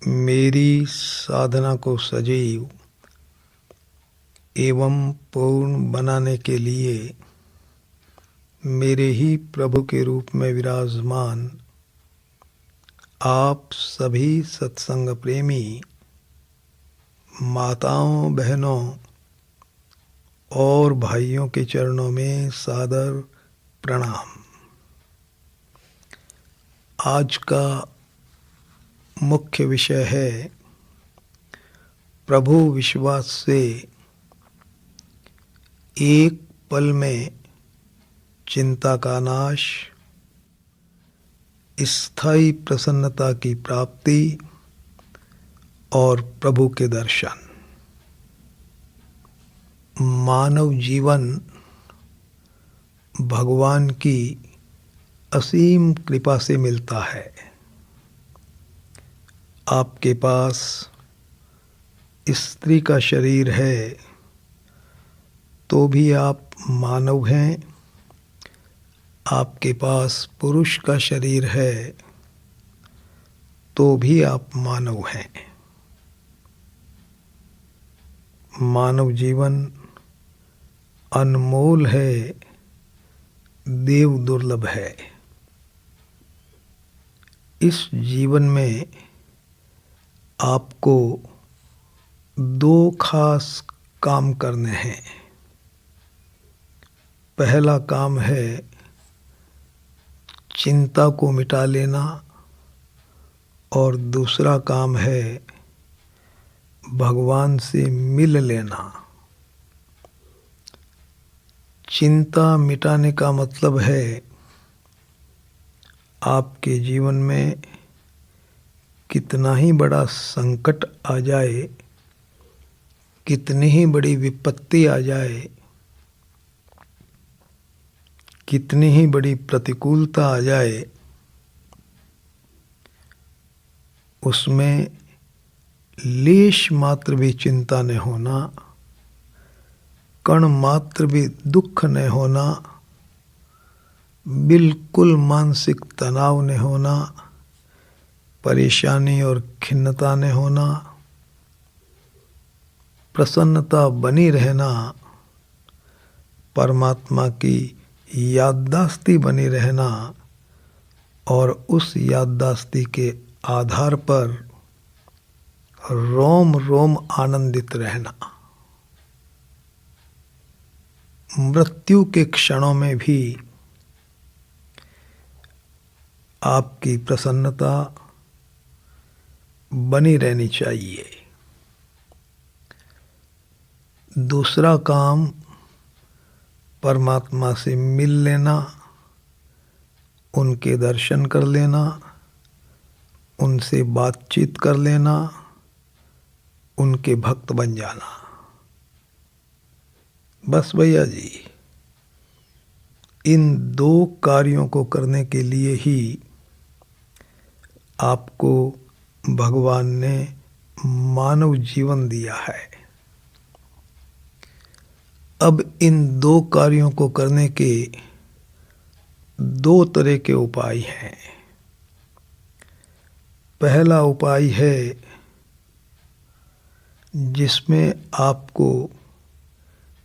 मेरी साधना को सजीव एवं पूर्ण बनाने के लिए मेरे ही प्रभु के रूप में विराजमान आप सभी सत्संग प्रेमी माताओं, बहनों और भाइयों के चरणों में सादर प्रणाम। आज का मुख्य विषय है प्रभु विश्वास से एक पल में चिंता का नाश, स्थायी प्रसन्नता की प्राप्ति और प्रभु के दर्शन। मानव जीवन भगवान की असीम कृपा से मिलता है। आपके पास स्त्री का शरीर है तो भी आप मानव हैं, आपके पास पुरुष का शरीर है तो भी आप मानव हैं। मानव जीवन अनमोल है, देव दुर्लभ है। इस जीवन में आपको दो खास काम करने हैं। पहला काम है चिंता को मिटा लेना और दूसरा काम है भगवान से मिल लेना। चिंता मिटाने का मतलब है आपके जीवन में कितना ही बड़ा संकट आ जाए, कितनी ही बड़ी विपत्ति आ जाए, कितनी ही बड़ी प्रतिकूलता आ जाए, उसमें लेश मात्र भी चिंता न होना, कण मात्र भी दुख न होना, बिल्कुल मानसिक तनाव न होना, परेशानी और खिन्नता न होना, प्रसन्नता बनी रहना, परमात्मा की याददाश्ती बनी रहना और उस याददाश्ती के आधार पर रोम रोम आनंदित रहना। मृत्यु के क्षणों में भी आपकी प्रसन्नता बनी रहनी चाहिए। दूसरा काम परमात्मा से मिल लेना, उनके दर्शन कर लेना, उनसे बातचीत कर लेना, उनके भक्त बन जाना। बस भैया जी, इन दो कार्यों को करने के लिए ही आपको भगवान ने मानव जीवन दिया है। अब इन दो कार्यों को करने के दो तरह के उपाय हैं। पहला उपाय है जिसमें आपको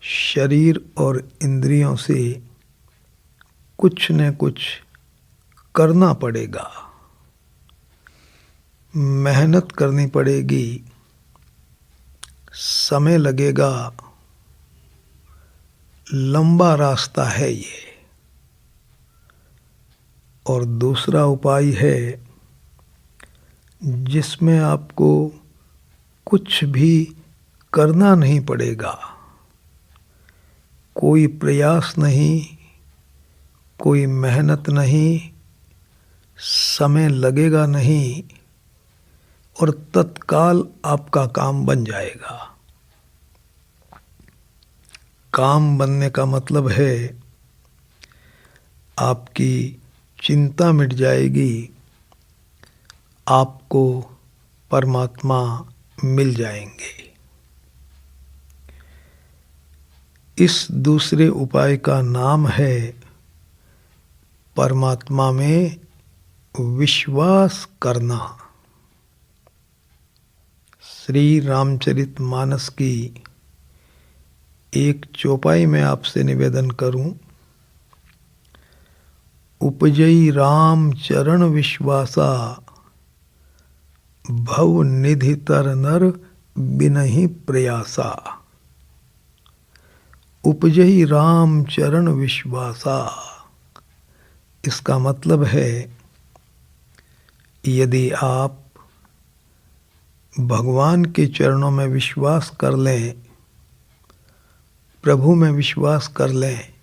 शरीर और इंद्रियों से कुछ न कुछ करना पड़ेगा, मेहनत करनी पड़ेगी, समय लगेगा, लंबा रास्ता है ये। और दूसरा उपाय है जिसमें आपको कुछ भी करना नहीं पड़ेगा, कोई प्रयास नहीं, कोई मेहनत नहीं, समय लगेगा नहीं और तत्काल आपका काम बन जाएगा। काम बनने का मतलब है आपकी चिंता मिट जाएगी, आपको परमात्मा मिल जाएंगे। इस दूसरे उपाय का नाम है परमात्मा में विश्वास करना। श्री रामचरितमानस की एक चौपाई में आपसे निवेदन करूं। उपजई राम चरण विश्वासा, भव निधि तर नर बिनहि प्रयासा। उपजई राम चरण विश्वासा, इसका मतलब है यदि आप भगवान के चरणों में विश्वास कर लें, प्रभु में विश्वास कर लें,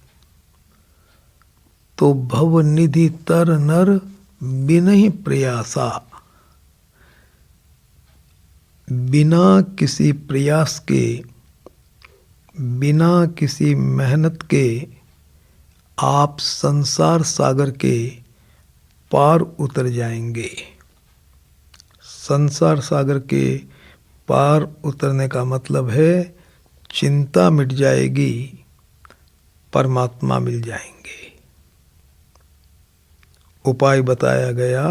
तो भव निधि तर नर बिनहि प्रयासा, बिना किसी प्रयास के, बिना किसी मेहनत के आप संसार सागर के पार उतर जाएंगे। संसार सागर के पार उतरने का मतलब है चिंता मिट जाएगी, परमात्मा मिल जाएंगे। उपाय बताया गया,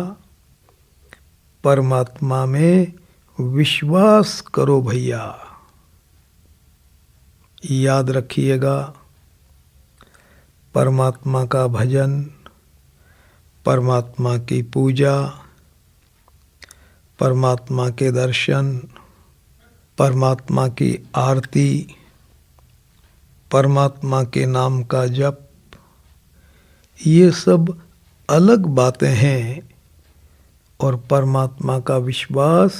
परमात्मा में विश्वास करो भैया। याद रखिएगा, परमात्मा का भजन, परमात्मा की पूजा, परमात्मा के दर्शन, परमात्मा की आरती, परमात्मा के नाम का जप, ये सब अलग बातें हैं और परमात्मा का विश्वास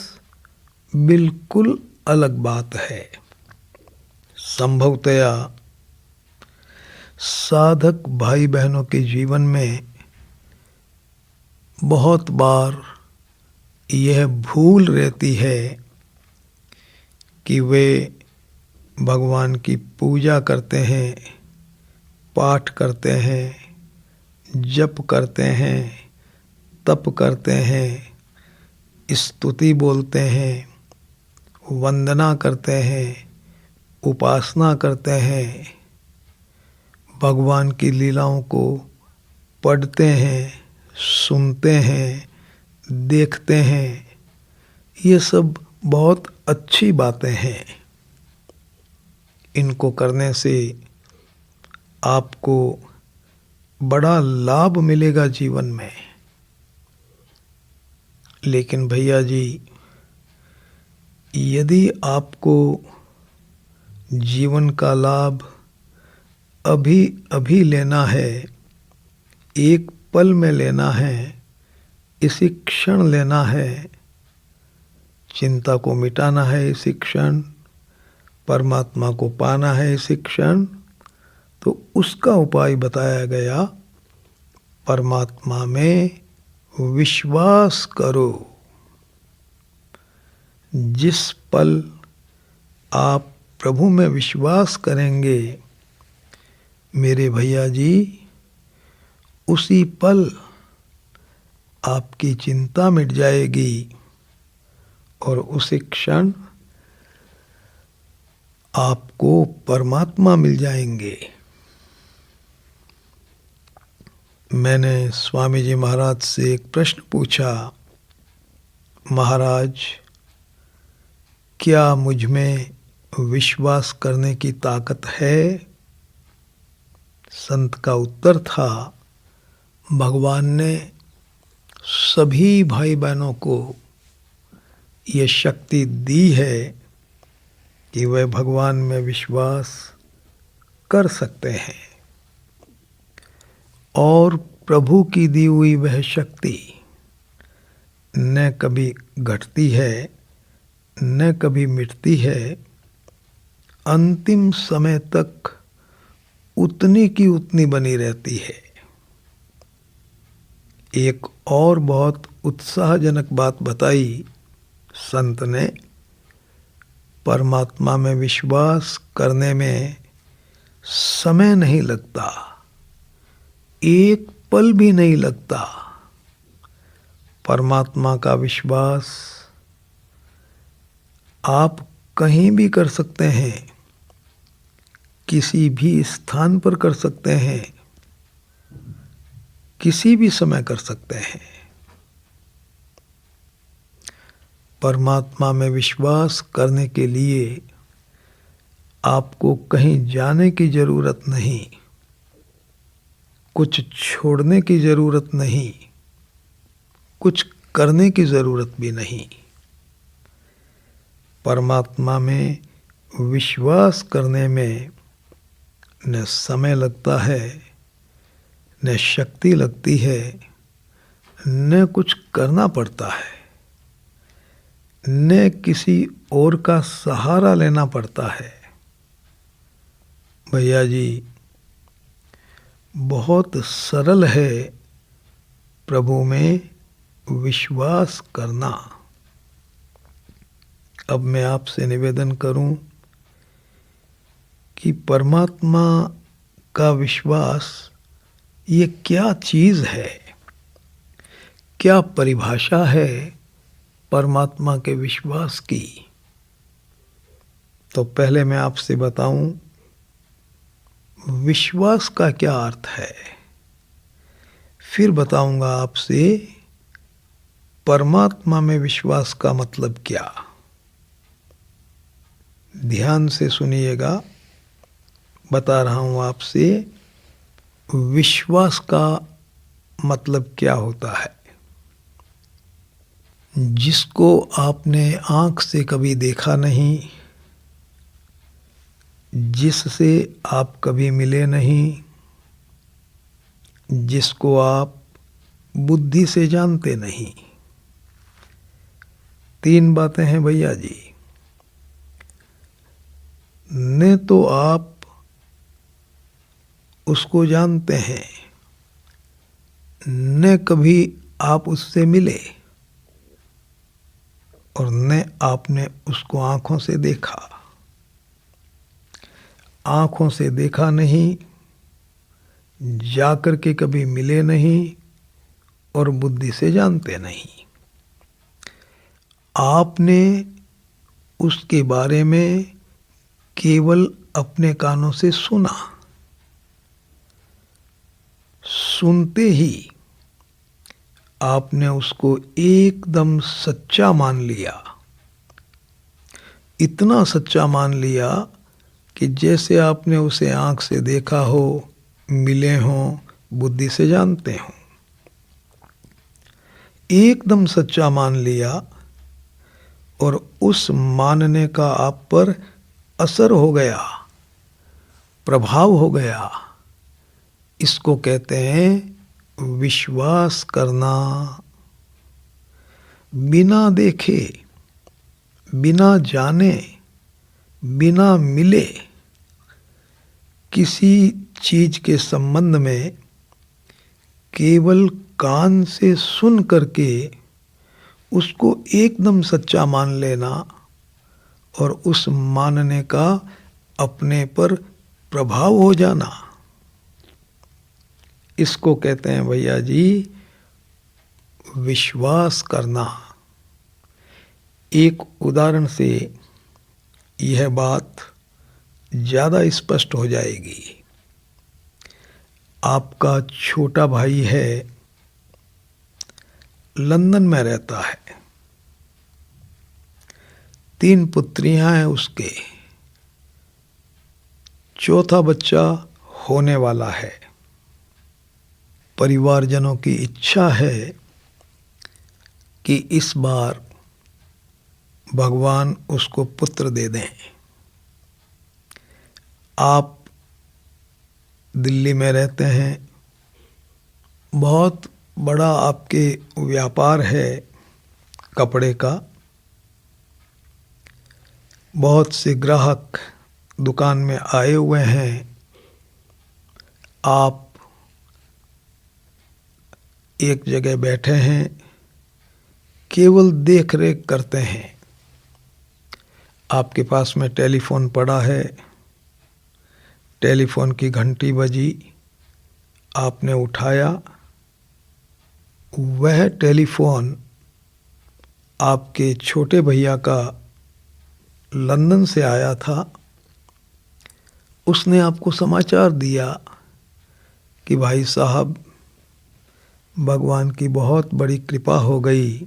बिल्कुल अलग बात है। संभवतया साधक भाई बहनों के जीवन में बहुत बार यह भूल रहती है कि वे भगवान की पूजा करते हैं, पाठ करते हैं, जप करते हैं, तप करते हैं, स्तुति बोलते हैं, वंदना करते हैं, उपासना करते हैं, भगवान की लीलाओं को पढ़ते हैं, सुनते हैं, देखते हैं। ये सब बहुत अच्छी बातें हैं। इनको करने से आपको बड़ा लाभ मिलेगा जीवन में। लेकिन भैया जी, यदि आपको जीवन का लाभ अभी अभी लेना है, एक पल में लेना है, इसी क्षण लेना है, चिंता को मिटाना है इसी क्षण, परमात्मा को पाना है इसी क्षण, तो उसका उपाय बताया गया, परमात्मा में विश्वास करो। जिस पल आप प्रभु में विश्वास करेंगे मेरे भैया जी, उसी पल आपकी चिंता मिट जाएगी और उसी क्षण आपको परमात्मा मिल जाएंगे। मैंने स्वामी जी महाराज से एक प्रश्न पूछा, महाराज क्या मुझ में विश्वास करने की ताकत है? संत का उत्तर था, भगवान ने सभी भाई बहनों को ये शक्ति दी है कि वे भगवान में विश्वास कर सकते हैं और प्रभु की दी हुई वह शक्ति न कभी घटती है न कभी मिटती है, अंतिम समय तक उतनी की उतनी बनी रहती है। एक और बहुत उत्साहजनक बात बताई संत ने, परमात्मा में विश्वास करने में समय नहीं लगता, एक पल भी नहीं लगता। परमात्मा का विश्वास आप कहीं भी कर सकते हैं, किसी भी स्थान पर कर सकते हैं, किसी भी समय कर सकते हैं। परमात्मा में विश्वास करने के लिए आपको कहीं जाने की जरूरत नहीं, कुछ छोड़ने की जरूरत नहीं, कुछ करने की जरूरत भी नहीं। परमात्मा में विश्वास करने में न समय लगता है, न शक्ति लगती है, न कुछ करना पड़ता है, न किसी और का सहारा लेना पड़ता है। भैया जी, बहुत सरल है प्रभु में विश्वास करना। अब मैं आपसे निवेदन करूं कि परमात्मा का विश्वास ये क्या चीज़ है, क्या परिभाषा है परमात्मा के विश्वास की। तो पहले मैं आपसे बताऊं विश्वास का क्या अर्थ है, फिर बताऊंगा आपसे परमात्मा में विश्वास का मतलब क्या। ध्यान से सुनिएगा, बता रहा हूं आपसे विश्वास का मतलब क्या होता है। जिसको आपने आंख से कभी देखा नहीं, जिससे आप कभी मिले नहीं, जिसको आप बुद्धि से जानते नहीं। 3 बातें हैं भैया जी। न तो आप उसको जानते हैं, न कभी आप उससे मिले, और न आपने उसको आंखों से देखा। आंखों से देखा नहीं, जाकर के कभी मिले नहीं, और बुद्धि से जानते नहीं। आपने उसके बारे में केवल अपने कानों से सुना। सुनते ही आपने उसको एकदम सच्चा मान लिया। इतना सच्चा मान लिया कि जैसे आपने उसे आंख से देखा हो, मिले हों, बुद्धि से जानते हों। एकदम सच्चा मान लिया, और उस मानने का आप पर असर हो गया, प्रभाव हो गया। इसको कहते हैं विश्वास करना। बिना देखे, बिना जाने, बिना मिले किसी चीज के संबंध में केवल कान से सुन करके उसको एकदम सच्चा मान लेना, और उस मानने का अपने पर प्रभाव हो जाना, इसको कहते हैं भैया जी विश्वास करना। एक उदाहरण से यह बात ज़्यादा स्पष्ट हो जाएगी। आपका छोटा भाई है, लंदन में रहता है, 3 पुत्रियां हैं उसके, 4था बच्चा होने वाला है। परिवारजनों की इच्छा है कि इस बार भगवान उसको पुत्र दे दें। आप दिल्ली में रहते हैं, बहुत बड़ा आपके व्यापार है कपड़े का, बहुत से ग्राहक दुकान में आए हुए हैं। आप एक जगह बैठे हैं, केवल देख रेख करते हैं। आपके पास में टेलीफोन पड़ा है, टेलीफोन की घंटी बजी, आपने उठाया। वह टेलीफोन आपके छोटे भैया का लंदन से आया था। उसने आपको समाचार दिया कि भाई साहब, भगवान की बहुत बड़ी कृपा हो गई,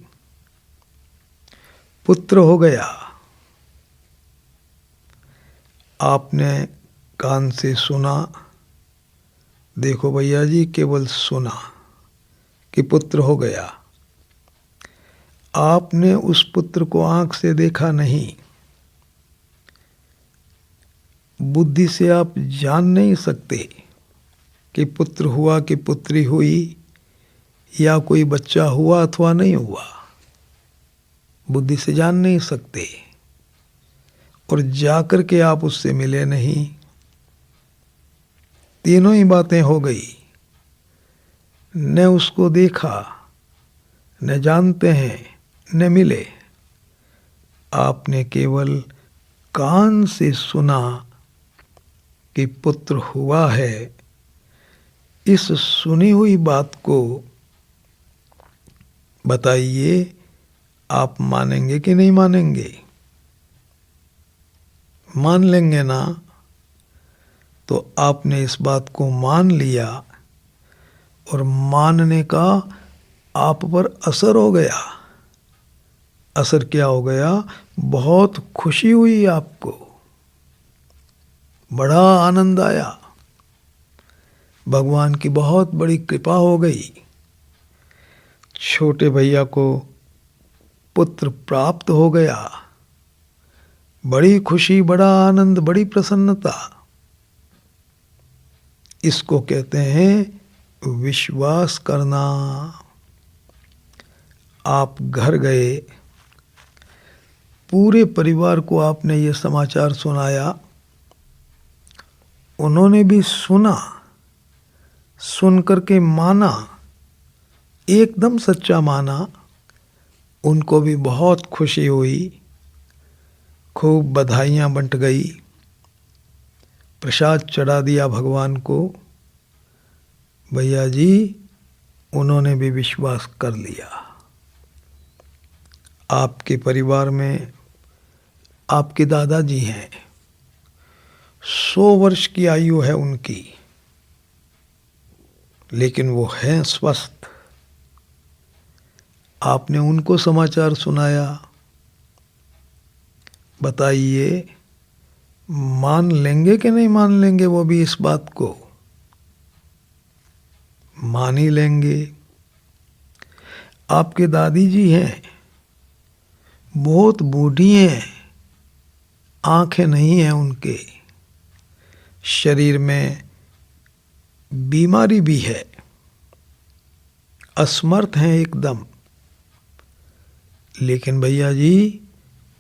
पुत्र हो गया। आपने कान से सुना, देखो भैया जी, केवल सुना कि पुत्र हो गया। आपने उस पुत्र को आंख से देखा नहीं, बुद्धि से आप जान नहीं सकते कि पुत्र हुआ कि पुत्री हुई, या कोई बच्चा हुआ अथवा नहीं हुआ, बुद्धि से जान नहीं सकते। और जाकर के आप उससे मिले नहीं, तीनों ही बातें हो गई। न उसको देखा, न जानते हैं, न मिले। आपने केवल कान से सुना कि पुत्र हुआ है। इस सुनी हुई बात को बताइए, आप मानेंगे कि नहीं मानेंगे? मान लेंगे ना? तो आपने इस बात को मान लिया और मानने का आप पर असर हो गया। असर क्या हो गया? बहुत खुशी हुई आपको, बड़ा आनंद आया, भगवान की बहुत बड़ी कृपा हो गई। छोटे भैया को पुत्र प्राप्त हो गया, बड़ी खुशी, बड़ा आनंद, बड़ी प्रसन्नता। इसको कहते हैं विश्वास करना। आप घर गए, पूरे परिवार को आपने ये समाचार सुनाया, उन्होंने भी सुना, सुन करके माना, एकदम सच्चा माना। उनको भी बहुत खुशी हुई, खूब बधाइयाँ बंट गई, प्रसाद चढ़ा दिया भगवान को। भैया जी, उन्होंने भी विश्वास कर लिया। आपके परिवार में आपके दादाजी हैं, 100 वर्ष की आयु है उनकी, लेकिन वो हैं स्वस्थ। आपने उनको समाचार सुनाया। बताइए, मान लेंगे कि नहीं मान लेंगे? वो भी इस बात को मान ही लेंगे। आपके दादी जी हैं, बहुत बूढ़ी हैं, आंखें नहीं हैं उनके, शरीर में बीमारी भी है, असमर्थ हैं एकदम। लेकिन भैया जी,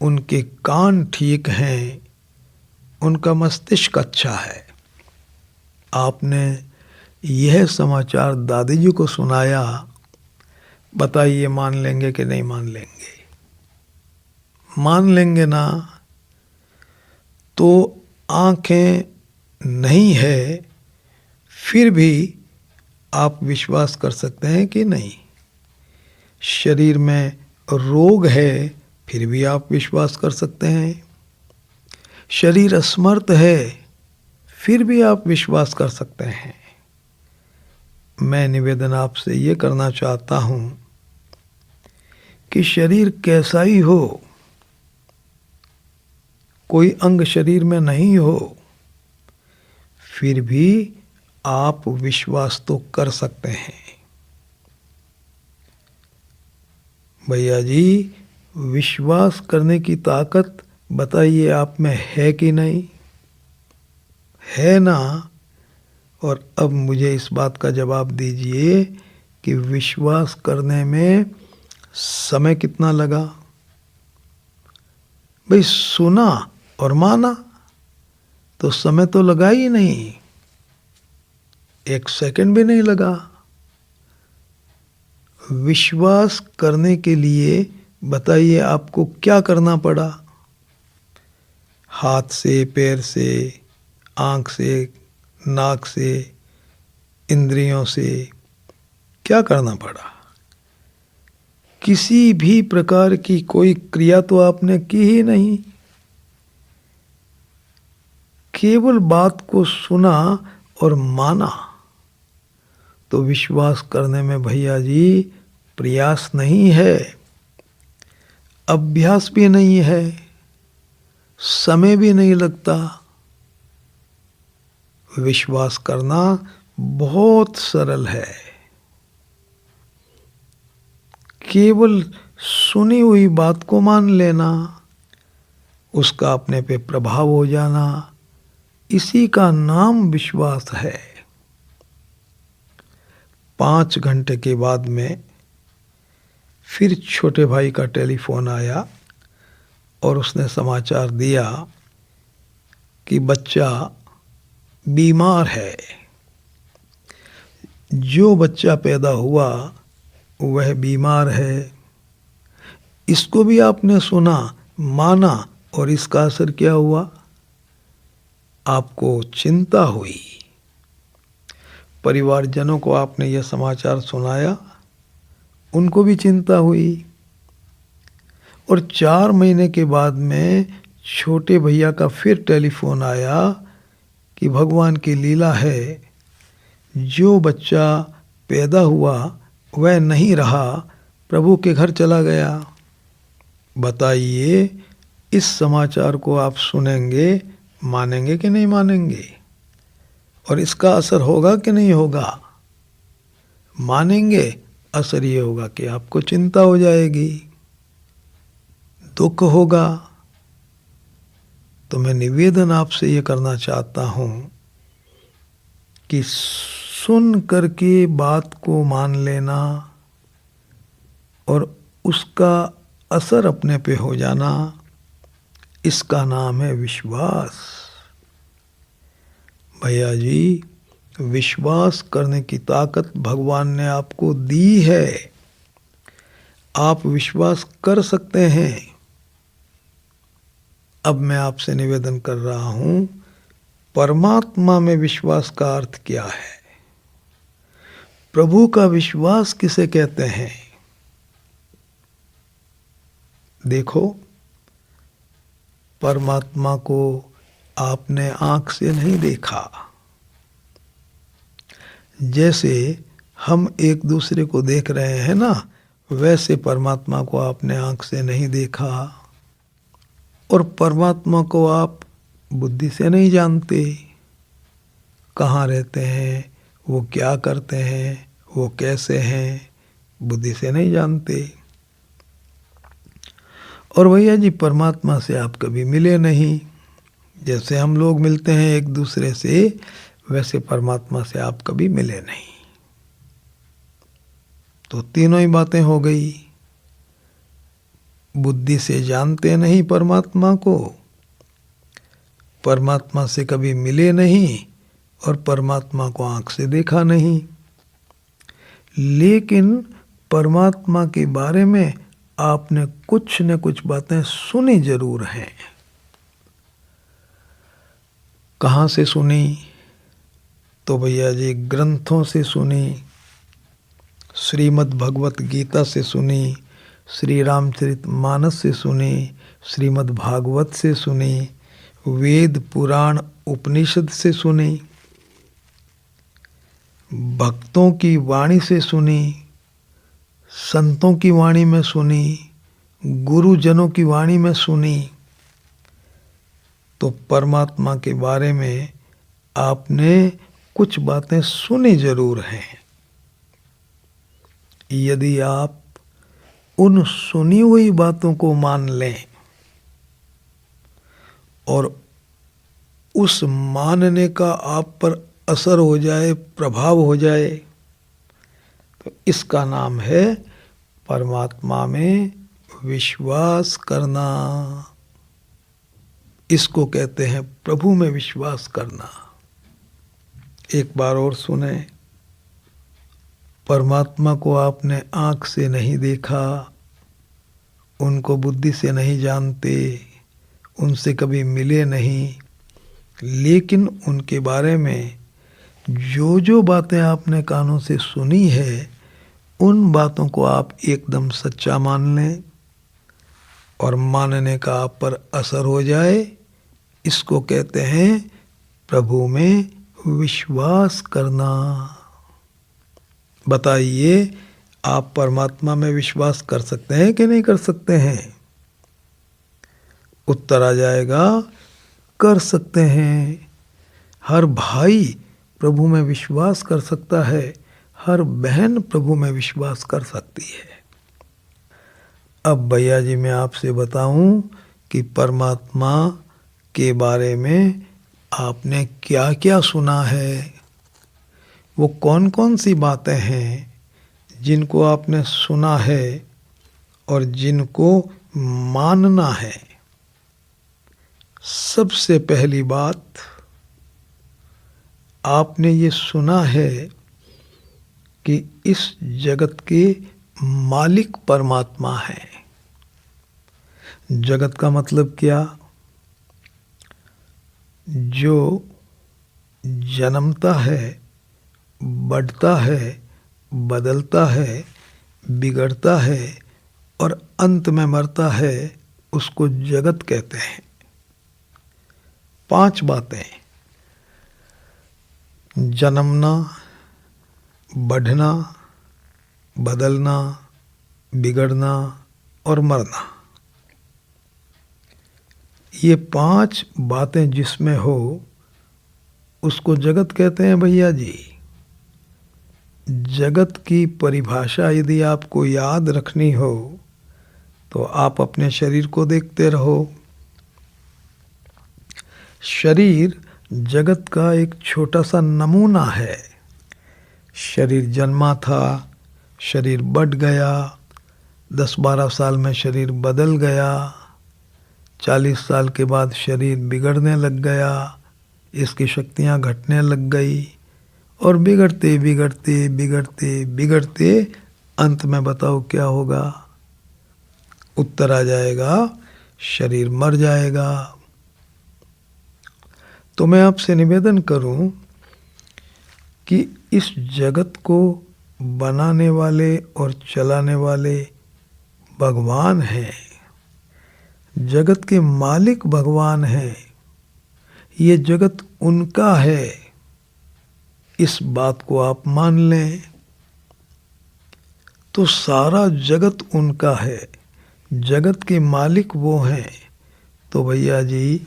उनके कान ठीक हैं, उनका मस्तिष्क अच्छा है। आपने यह समाचार दादी जी को सुनाया। बताइए, मान लेंगे कि नहीं मान लेंगे? मान लेंगे ना? तो आंखें नहीं है, फिर भी आप विश्वास कर सकते हैं कि नहीं? शरीर में रोग है, फिर भी आप विश्वास कर सकते हैं। शरीर असमर्थ है, फिर भी आप विश्वास कर सकते हैं। मैं निवेदन आपसे ये करना चाहता हूँ कि शरीर कैसा ही हो, कोई अंग शरीर में नहीं हो, फिर भी आप विश्वास तो कर सकते हैं। भैया जी, विश्वास करने की ताकत बताइए आप में है कि नहीं? है ना? और अब मुझे इस बात का जवाब दीजिए कि विश्वास करने में समय कितना लगा? भाई, सुना और माना तो समय तो लगा ही नहीं, 1 सेकंड भी नहीं लगा। विश्वास करने के लिए बताइए आपको क्या करना पड़ा? हाथ से, पैर से, आँख से, नाक से, इंद्रियों से क्या करना पड़ा? किसी भी प्रकार की कोई क्रिया तो आपने की ही नहीं, केवल बात को सुना और माना। तो विश्वास करने में भैया जी प्रयास नहीं है, अभ्यास भी नहीं है, समय भी नहीं लगता। विश्वास करना बहुत सरल है। केवल सुनी हुई बात को मान लेना, उसका अपने पे प्रभाव हो जाना, इसी का नाम विश्वास है। 5 घंटे के बाद में फिर छोटे भाई का टेलीफोन आया और उसने समाचार दिया कि बच्चा बीमार है। जो बच्चा पैदा हुआ वह बीमार है। इसको भी आपने सुना, माना, और इसका असर क्या हुआ? आपको चिंता हुई। परिवारजनों को आपने यह समाचार सुनाया, उनको भी चिंता हुई। और 4 महीने के बाद में छोटे भैया का फिर टेलीफोन आया कि भगवान की लीला है, जो बच्चा पैदा हुआ वह नहीं रहा, प्रभु के घर चला गया। बताइए, इस समाचार को आप सुनेंगे, मानेंगे कि नहीं मानेंगे? और इसका असर होगा कि नहीं होगा? मानेंगे, असर ये होगा कि आपको चिंता हो जाएगी, दुख होगा। तो मैं निवेदन आपसे ये करना चाहता हूँ कि सुन करके बात को मान लेना और उसका असर अपने पे हो जाना, इसका नाम है विश्वास। भैया जी, विश्वास करने की ताकत भगवान ने आपको दी है। आप विश्वास कर सकते हैं। अब मैं आपसे निवेदन कर रहा हूं, परमात्मा में विश्वास का अर्थ क्या है? प्रभु का विश्वास किसे कहते हैं? देखो, परमात्मा को आपने आंख से नहीं देखा। जैसे हम एक दूसरे को देख रहे हैं ना, वैसे परमात्मा को आपने आंख से नहीं देखा। और परमात्मा को आप बुद्धि से नहीं जानते। कहाँ रहते हैं, वो क्या करते हैं, वो कैसे हैं, बुद्धि से नहीं जानते। और भैया जी, परमात्मा से आप कभी मिले नहीं। जैसे हम लोग मिलते हैं एक दूसरे से, वैसे परमात्मा से आप कभी मिले नहीं। तो तीनों ही बातें हो गई। बुद्धि से जानते नहीं परमात्मा को, परमात्मा से कभी मिले नहीं, और परमात्मा को आंख से देखा नहीं। लेकिन परमात्मा के बारे में आपने कुछ न कुछ बातें सुनी जरूर हैं। कहाँ से सुनी? तो भैया जी, ग्रंथों से सुनी, श्रीमद् भगवत गीता से सुनी, श्री रामचरितमानस से सुनी, श्रीमद् भागवत से सुनी, वेद पुराण उपनिषद से सुनी, भक्तों की वाणी से सुनी, संतों की वाणी में सुनी, गुरुजनों की वाणी में सुनी। तो परमात्मा के बारे में आपने कुछ बातें सुनी जरूर हैं। यदि आप उन सुनी हुई बातों को मान लें और उस मानने का आप पर असर हो जाए, प्रभाव हो जाए, तो इसका नाम है परमात्मा में विश्वास करना। इसको कहते हैं प्रभु में विश्वास करना। एक बार और सुने, परमात्मा को आपने आँख से नहीं देखा, उनको बुद्धि से नहीं जानते, उनसे कभी मिले नहीं, लेकिन उनके बारे में जो जो बातें आपने कानों से सुनी है, उन बातों को आप एकदम सच्चा मान लें और मानने का आप पर असर हो जाए। इसको कहते हैं प्रभु में विश्वास करना। बताइए, आप परमात्मा में विश्वास कर सकते हैं कि नहीं कर सकते हैं? उत्तर आ जाएगा, कर सकते हैं। हर भाई प्रभु में विश्वास कर सकता है, हर बहन प्रभु में विश्वास कर सकती है। अब भैया जी मैं आपसे बताऊं कि परमात्मा के बारे में आपने क्या क्या सुना है, वो कौन कौन सी बातें हैं जिनको आपने सुना है और जिनको मानना है। सबसे पहली बात, आपने ये सुना है कि इस जगत के मालिक परमात्मा है। जगत का मतलब क्या? जो जन्मता है, बढ़ता है, बदलता है, बिगड़ता है और अंत में मरता है, उसको जगत कहते हैं। 5 बातें: जन्मना, बढ़ना, बदलना, बिगड़ना और मरना। ये 5 बातें जिसमें हो उसको जगत कहते हैं भैया जी। जगत की परिभाषा यदि आपको याद रखनी हो तो आप अपने शरीर को देखते रहो। शरीर जगत का एक छोटा सा नमूना है। शरीर जन्मा था, शरीर बढ़ गया, 10-12 साल में शरीर बदल गया, 40 साल के बाद शरीर बिगड़ने लग गया, इसकी शक्तियाँ घटने लग गई और बिगड़ते बिगड़ते बिगड़ते बिगड़ते अंत में बताओ क्या होगा? उत्तर आ जाएगा, शरीर मर जाएगा। तो मैं आपसे निवेदन करूं कि इस जगत को बनाने वाले और चलाने वाले भगवान हैं। जगत के मालिक भगवान हैं। ये जगत उनका है, इस बात को आप मान लें। तो सारा जगत उनका है, जगत के मालिक वो हैं। तो भैया जी,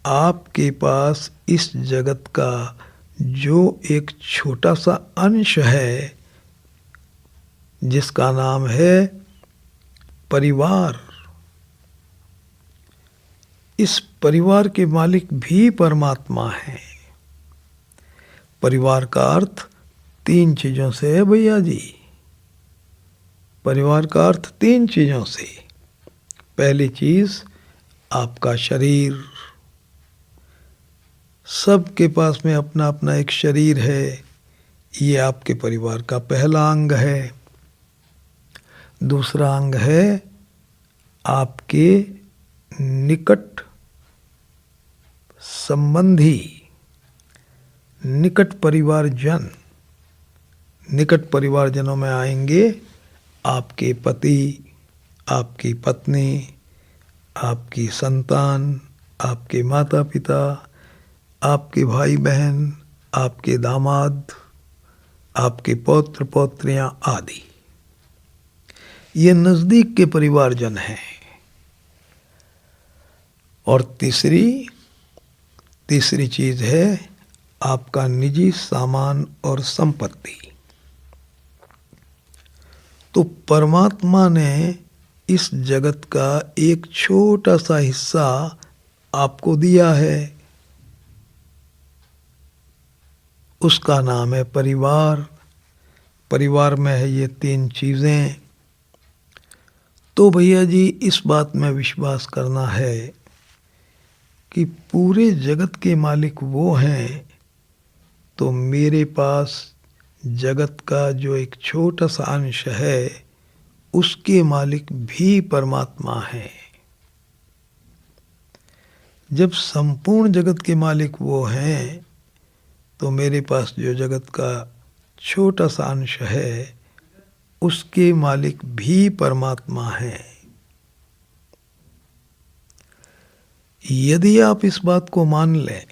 आपके पास इस जगत का जो एक छोटा सा अंश है, जिसका नाम है परिवार, इस परिवार के मालिक भी परमात्मा हैं। परिवार का अर्थ 3 चीजों से है भैया जी। परिवार का अर्थ 3 चीजों से। पहली चीज, आपका शरीर। सबके पास में अपना अपना एक शरीर है, ये आपके परिवार का पहला अंग है। दूसरा अंग है आपके निकट संबंधी, निकट परिवारजन। निकट परिवारजनों में आएंगे आपके पति, आपकी पत्नी, आपकी संतान, आपके माता पिता, आपके भाई बहन, आपके दामाद, आपके पौत्र पौत्रियां आदि। ये नजदीक के परिवारजन हैं। और तीसरी चीज है आपका निजी सामान और संपत्ति। तो परमात्मा ने इस जगत का एक छोटा सा हिस्सा आपको दिया है, उसका नाम है परिवार। परिवार में है ये 3 चीजें। तो भैया जी, इस बात में विश्वास करना है कि पूरे जगत के मालिक वो हैं, तो मेरे पास जगत का जो एक छोटा सा अंश है, उसके मालिक भी परमात्मा है। जब संपूर्ण जगत के मालिक वो हैं, तो मेरे पास जो जगत का छोटा सा अंश है, उसके मालिक भी परमात्मा है। यदि आप इस बात को मान लें,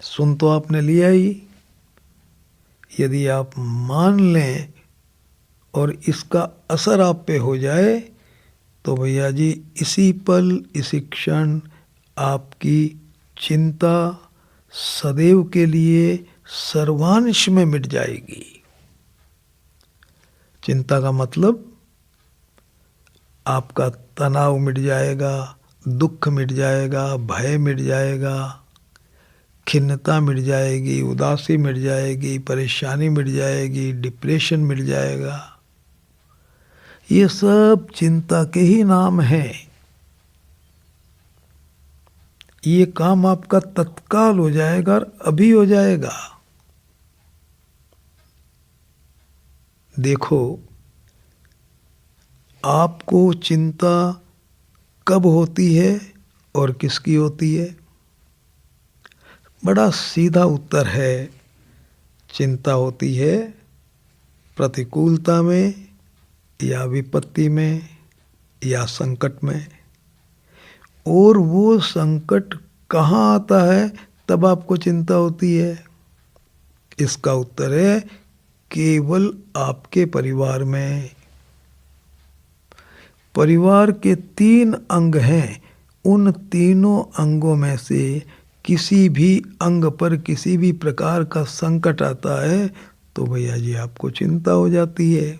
सुन तो आपने लिया ही, यदि आप मान लें और इसका असर आप पे हो जाए, तो भैया जी इसी पल इसी क्षण आपकी चिंता सदैव के लिए सर्वांश में मिट जाएगी। चिंता का मतलब आपका तनाव मिट जाएगा, दुख मिट जाएगा, भय मिट जाएगा, खिन्नता मिट जाएगी, उदासी मिट जाएगी, परेशानी मिट जाएगी, डिप्रेशन मिट जाएगा। ये सब चिंता के ही नाम हैं। ये काम आपका तत्काल हो जाएगा और अभी हो जाएगा। देखो, आपको चिंता कब होती है और किसकी होती है? बड़ा सीधा उत्तर है, चिंता होती है प्रतिकूलता में या विपत्ति में या संकट में। और वो संकट कहाँ आता है तब आपको चिंता होती है? इसका उत्तर है केवल आपके परिवार में। परिवार के 3 अंग हैं, उन तीनों अंगों में से किसी भी अंग पर किसी भी प्रकार का संकट आता है तो भैया जी आपको चिंता हो जाती है।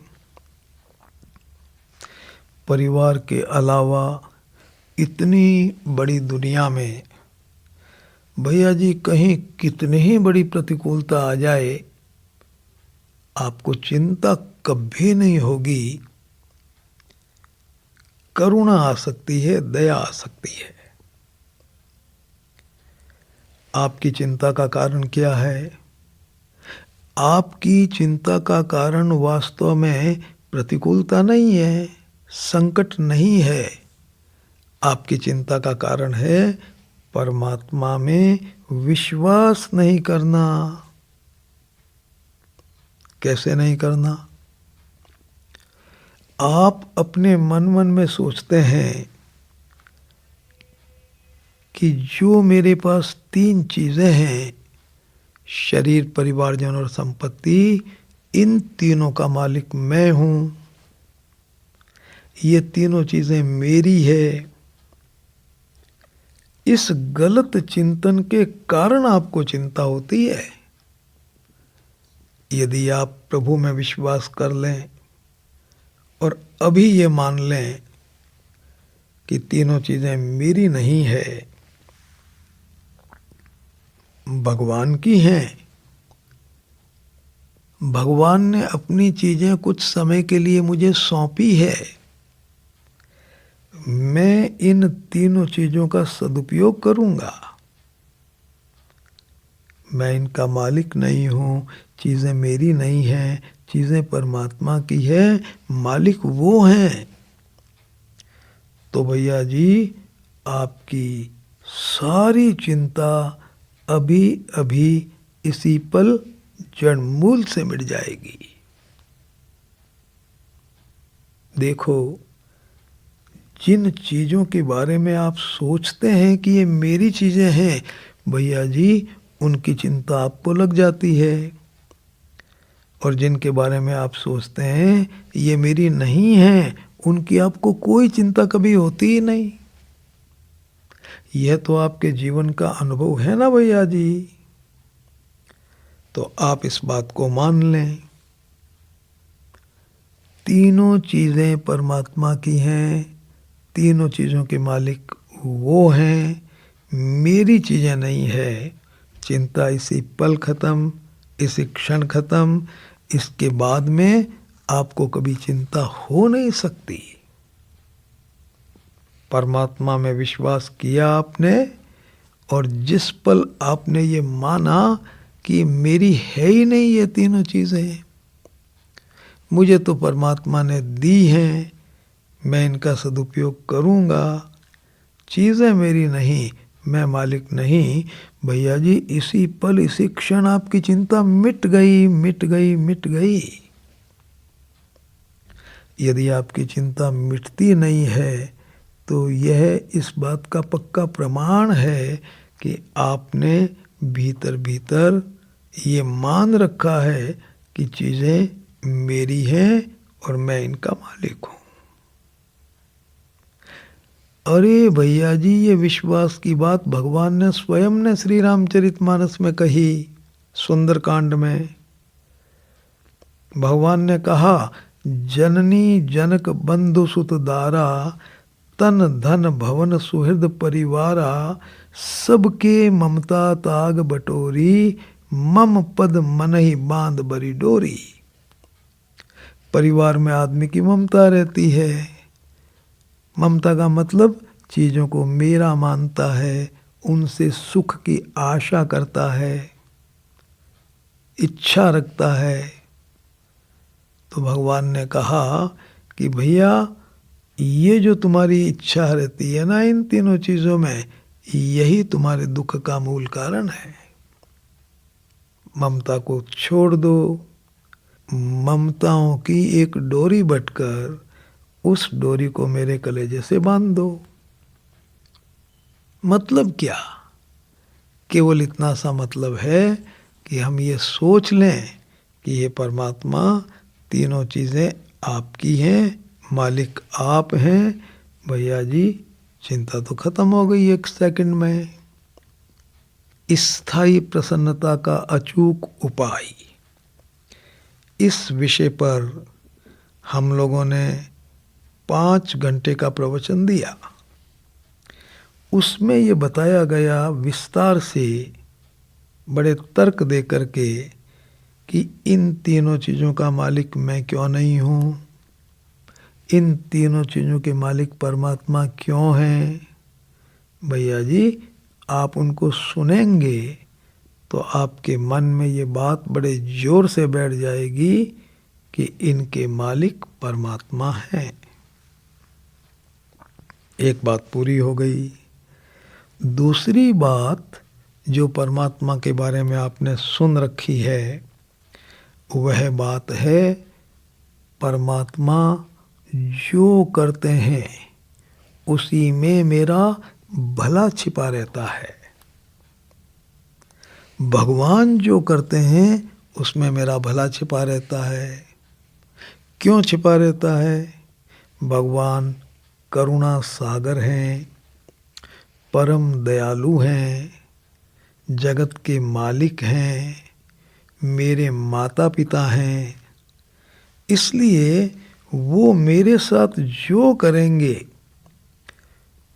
परिवार के अलावा इतनी बड़ी दुनिया में भैया जी कहीं कितनी ही बड़ी प्रतिकूलता आ जाए, आपको चिंता कभी नहीं होगी। करुणा आ सकती है, दया आ सकती है। आपकी चिंता का कारण क्या है? आपकी चिंता का कारण वास्तव में प्रतिकूलता नहीं है, संकट नहीं है। आपकी चिंता का कारण है परमात्मा में विश्वास नहीं करना। कैसे नहीं करना? आप अपने मन में सोचते हैं कि जो मेरे पास 3 चीजें हैं, शरीर, परिवारजन और संपत्ति, इन तीनों का मालिक मैं हूं, ये तीनों चीजें मेरी है। इस गलत चिंतन के कारण आपको चिंता होती है। यदि आप प्रभु में विश्वास कर लें और अभी ये मान लें कि तीनों चीजें मेरी नहीं है, भगवान की हैं। भगवान ने अपनी चीजें कुछ समय के लिए मुझे सौंपी है। मैं इन तीनों चीजों का सदुपयोग करूंगा। मैं इनका मालिक नहीं हूं, चीजें मेरी नहीं हैं, चीजें परमात्मा की है, मालिक वो हैं। तो भैया जी आपकी सारी चिंता अभी अभी इसी पल जड़ मूल से मिट जाएगी। देखो, जिन चीजों के बारे में आप सोचते हैं कि ये मेरी चीजें हैं, भैया जी उनकी चिंता आपको लग जाती है। और जिनके बारे में आप सोचते हैं ये मेरी नहीं है, उनकी आपको कोई चिंता कभी होती ही नहीं। यह तो आपके जीवन का अनुभव है ना भैया जी। तो आप इस बात को मान लें, तीनों चीजें परमात्मा की हैं, तीनों चीजों के मालिक वो हैं, मेरी चीजें नहीं है। चिंता इसी पल खत्म, इसी क्षण खत्म, इसके बाद में आपको कभी चिंता हो नहीं सकती। परमात्मा में विश्वास किया आपने, और जिस पल आपने ये माना कि मेरी है ही नहीं ये तीनों चीजें, मुझे तो परमात्मा ने दी हैं, मैं इनका सदुपयोग करूंगा, चीजें मेरी नहीं, मैं मालिक नहीं, भैया जी इसी पल इसी क्षण आपकी चिंता मिट गई, मिट गई, मिट गई। यदि आपकी चिंता मिटती नहीं है तो यह इस बात का पक्का प्रमाण है कि आपने भीतर भीतर ये मान रखा है कि चीज़ें मेरी हैं और मैं इनका मालिक हूँ। अरे भैया जी, ये विश्वास की बात भगवान ने स्वयं ने श्री रामचरितमानस में कही। सुंदरकांड में भगवान ने कहा, जननी जनक बंधु सुत दारा, तन धन भवन सुहृद परिवारा, सबके ममता ताग बटोरी, मम पद मन ही बांध बरी डोरी। परिवार में आदमी की ममता रहती है। ममता का मतलब चीज़ों को मेरा मानता है, उनसे सुख की आशा करता है, इच्छा रखता है। तो भगवान ने कहा कि भैया, ये जो तुम्हारी इच्छा रहती है ना इन तीनों चीज़ों में, यही तुम्हारे दुख का मूल कारण है। ममता को छोड़ दो। ममताओं की एक डोरी बटकर उस डोरी को मेरे कलेजे से बांध दो। मतलब क्या? केवल इतना सा मतलब है कि हम ये सोच लें कि ये परमात्मा, तीनों चीज़ें आपकी हैं, मालिक आप हैं। भैया जी, चिंता तो खत्म हो गई एक सेकंड में। स्थायी प्रसन्नता का अचूक उपाय, इस विषय पर हम लोगों ने 5 घंटे का प्रवचन दिया। उसमें ये बताया गया विस्तार से, बड़े तर्क दे करके, कि इन तीनों चीज़ों का मालिक मैं क्यों नहीं हूँ, इन तीनों चीज़ों के मालिक परमात्मा क्यों हैं। भैया जी, आप उनको सुनेंगे तो आपके मन में ये बात बड़े जोर से बैठ जाएगी कि इनके मालिक परमात्मा हैं। एक बात पूरी हो गई। दूसरी बात जो परमात्मा के बारे में आपने सुन रखी है, वह बात है, परमात्मा जो करते हैं उसी में मेरा भला छिपा रहता है। भगवान जो करते हैं उसमें मेरा भला छिपा रहता है। क्यों छिपा रहता है? भगवान करुणा सागर हैं, परम दयालु हैं, जगत के मालिक हैं, मेरे माता पिता हैं। इसलिए वो मेरे साथ जो करेंगे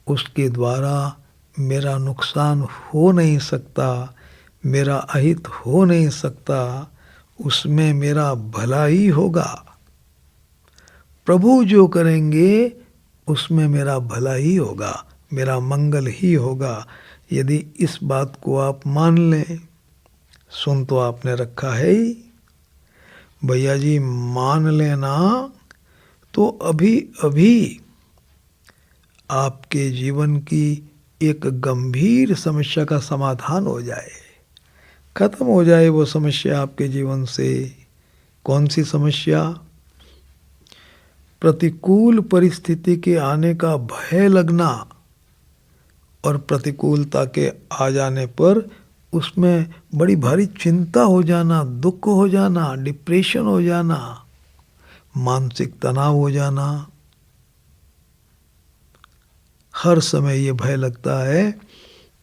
उसके द्वारा मेरा नुकसान हो नहीं सकता, मेरा अहित हो नहीं सकता, उसमें मेरा भला ही होगा। प्रभु जो करेंगे उसमें मेरा भला ही होगा, मेरा मंगल ही होगा। यदि इस बात को आप मान लें, सुन तो आपने रखा है ही, भैया जी मान लेना तो अभी अभी आपके जीवन की एक गंभीर समस्या का समाधान हो जाए, खत्म हो जाए वो समस्या आपके जीवन से। कौन सी समस्या? प्रतिकूल परिस्थिति के आने का भय लगना और प्रतिकूलता के आ जाने पर उसमें बड़ी भारी चिंता हो जाना, दुख हो जाना, डिप्रेशन हो जाना, मानसिक तनाव हो जाना। हर समय ये भय लगता है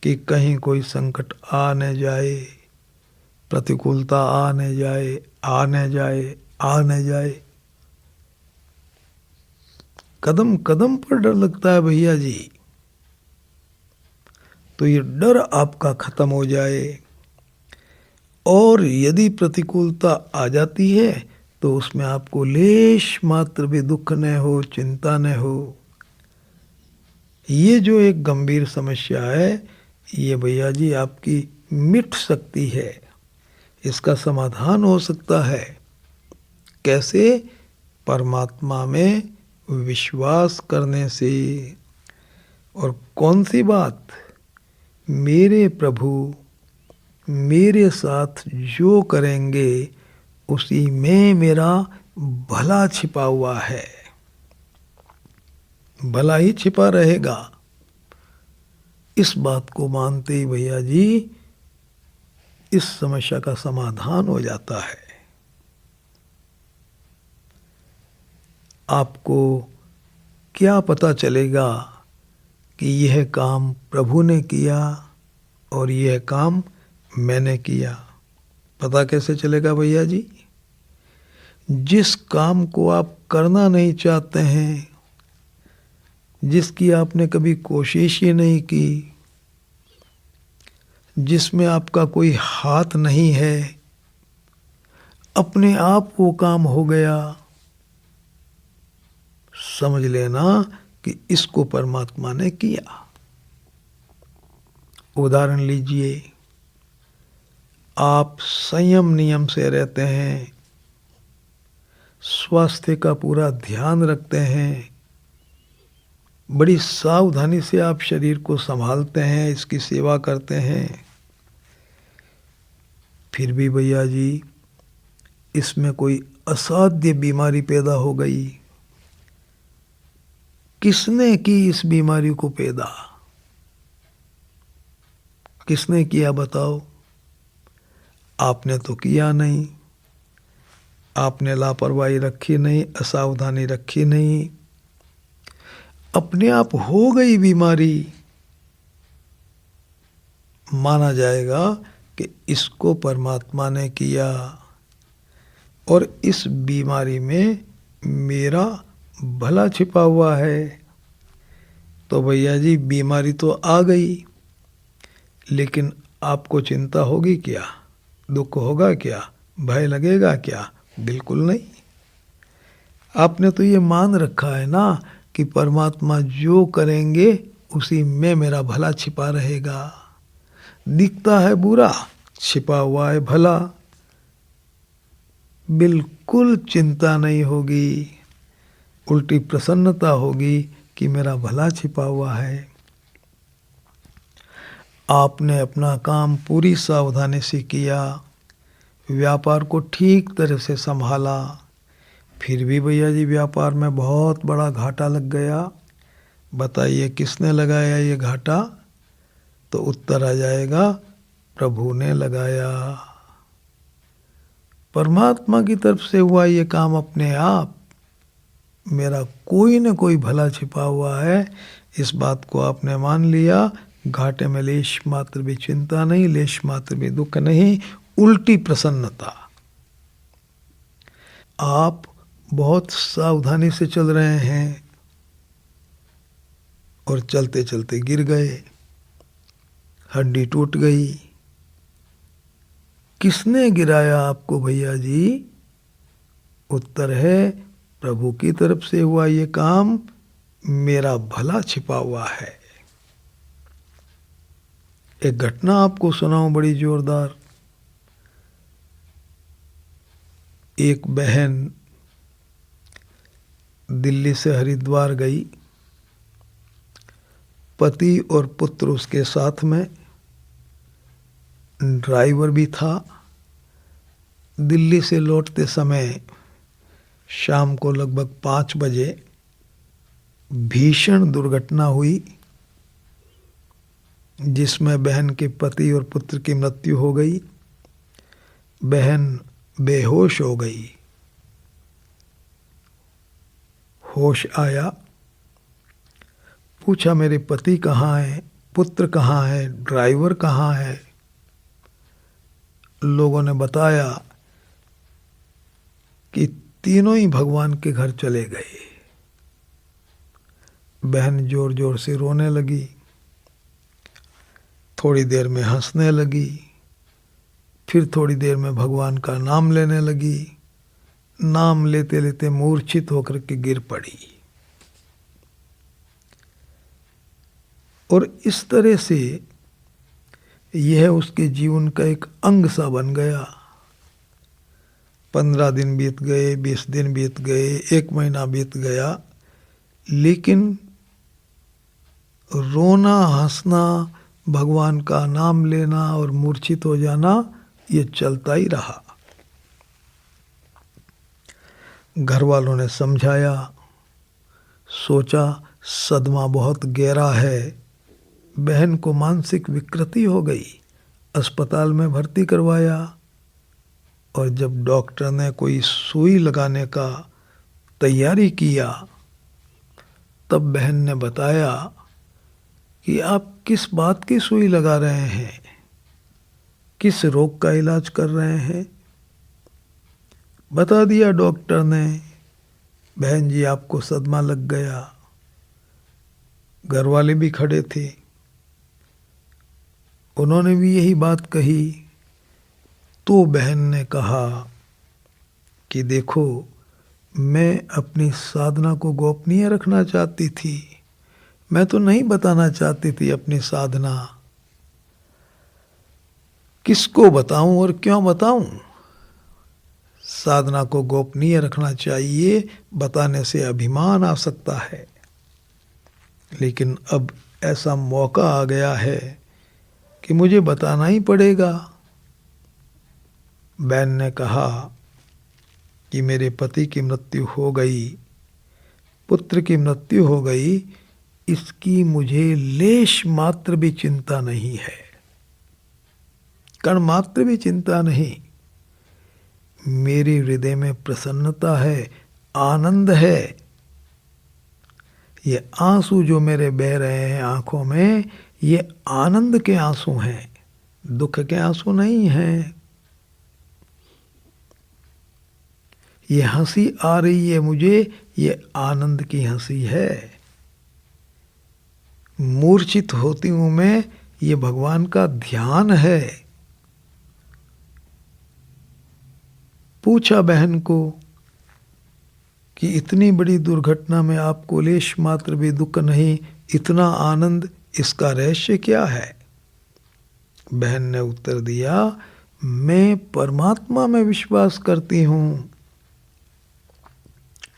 कि कहीं कोई संकट आ न जाए, प्रतिकूलता आ न जाए, आ न जाए, आ न जाए। कदम कदम पर डर लगता है भैया जी। तो ये डर आपका खत्म हो जाए, और यदि प्रतिकूलता आ जाती है तो उसमें आपको लेश मात्र भी दुख न हो, चिंता न हो। ये जो एक गंभीर समस्या है, ये भैया जी आपकी मिट सकती है, इसका समाधान हो सकता है। कैसे? परमात्मा में विश्वास करने से। और कौन सी बात? मेरे प्रभु मेरे साथ जो करेंगे उसी में मेरा भला छिपा हुआ है, भला ही छिपा रहेगा। इस बात को मानते ही भैया जी इस समस्या का समाधान हो जाता है। आपको क्या पता चलेगा कि यह काम प्रभु ने किया और यह काम मैंने किया। पता कैसे चलेगा भैया जी? जिस काम को आप करना नहीं चाहते हैं, जिसकी आपने कभी कोशिश ही नहीं की, जिसमें आपका कोई हाथ नहीं है, अपने आप वो काम हो गया, समझ लेना कि इसको परमात्मा ने किया। उदाहरण लीजिए, आप संयम नियम से रहते हैं, स्वास्थ्य का पूरा ध्यान रखते हैं, बड़ी सावधानी से आप शरीर को संभालते हैं, इसकी सेवा करते हैं, फिर भी भैया जी इसमें कोई असाध्य बीमारी पैदा हो गई। किसने की इस बीमारी को पैदा? किसने किया बताओ? आपने तो किया नहीं। आपने लापरवाही रखी नहीं, असावधानी रखी नहीं, अपने आप हो गई बीमारी। माना जाएगा कि इसको परमात्मा ने किया और इस बीमारी में मेरा भला छिपा हुआ है। तो भैया जी बीमारी तो आ गई, लेकिन आपको चिंता होगी क्या? दुख होगा क्या? भय लगेगा क्या? बिल्कुल नहीं। आपने तो ये मान रखा है ना कि परमात्मा जो करेंगे उसी में मेरा भला छिपा रहेगा। दिखता है बुरा, छिपा हुआ है भला। बिल्कुल चिंता नहीं होगी, उल्टी प्रसन्नता होगी कि मेरा भला छिपा हुआ है। आपने अपना काम पूरी सावधानी से किया, व्यापार को ठीक तरह से संभाला, फिर भी भैया जी व्यापार में बहुत बड़ा घाटा लग गया। बताइए किसने लगाया ये घाटा? तो उत्तर आ जाएगा प्रभु ने लगाया। परमात्मा की तरफ से हुआ ये काम अपने आप। मेरा कोई न कोई भला छिपा हुआ है, इस बात को आपने मान लिया। घाटे में लेश मात्र भी चिंता नहीं, लेश मात्र भी दुख नहीं, उल्टी प्रसन्नता। आप बहुत सावधानी से चल रहे हैं और चलते चलते गिर गए, हड्डी टूट गई। किसने गिराया आपको भैया जी? उत्तर है प्रभु की तरफ से हुआ ये काम, मेरा भला छिपा हुआ है। एक घटना आपको सुनाऊं बड़ी जोरदार। एक बहन दिल्ली से हरिद्वार गई, पति और पुत्र उसके साथ में, ड्राइवर भी था। दिल्ली से लौटते समय शाम को लगभग 5 बजे भीषण दुर्घटना हुई, जिसमें बहन के पति और पुत्र की मृत्यु हो गई। बहन बेहोश हो गई। होश आया, पूछा मेरे पति कहाँ है, पुत्र कहाँ है, ड्राइवर कहाँ है? लोगों ने बताया कि तीनों ही भगवान के घर चले गए। बहन जोर जोर से रोने लगी, थोड़ी देर में हंसने लगी, फिर थोड़ी देर में भगवान का नाम लेने लगी। नाम लेते लेते मूर्छित होकर के गिर पड़ी। और इस तरह से यह उसके जीवन का एक अंग सा बन गया। 15 दिन बीत गए, 20 दिन बीत गए, 1 महीना बीत गया, लेकिन रोना, हंसना, भगवान का नाम लेना और मूर्छित हो जाना ये चलता ही रहा। घर वालों ने समझाया, सोचा सदमा बहुत गहरा है, बहन को मानसिक विकृति हो गई, अस्पताल में भर्ती करवाया। और जब डॉक्टर ने कोई सुई लगाने का तैयारी किया, तब बहन ने बताया कि आप किस बात की सुई लगा रहे हैं, किस रोग का इलाज कर रहे हैं। बता दिया डॉक्टर ने, बहन जी आपको सदमा लग गया। घर वाले भी खड़े थे, उन्होंने भी यही बात कही। तो बहन ने कहा कि देखो, मैं अपनी साधना को गोपनीय रखना चाहती थी, मैं तो नहीं बताना चाहती थी अपनी साधना। किसको बताऊं और क्यों बताऊं? साधना को गोपनीय रखना चाहिए, बताने से अभिमान आ सकता है। लेकिन अब ऐसा मौका आ गया है कि मुझे बताना ही पड़ेगा। बहन ने कहा कि मेरे पति की मृत्यु हो गई, पुत्र की मृत्यु हो गई, इसकी मुझे लेश मात्र भी चिंता नहीं है, कण मात्र भी चिंता नहीं। मेरे हृदय में प्रसन्नता है, आनंद है। ये आंसू जो मेरे बह रहे हैं आंखों में, ये आनंद के आंसू हैं, दुख के आंसू नहीं हैं। ये हंसी आ रही है मुझे, ये आनंद की हंसी है। मूर्छित होती हूं मैं, ये भगवान का ध्यान है। पूछा बहन को कि इतनी बड़ी दुर्घटना में आपको लेश मात्र भी दुख नहीं, इतना आनंद, इसका रहस्य क्या है? बहन ने उत्तर दिया, मैं परमात्मा में विश्वास करती हूं।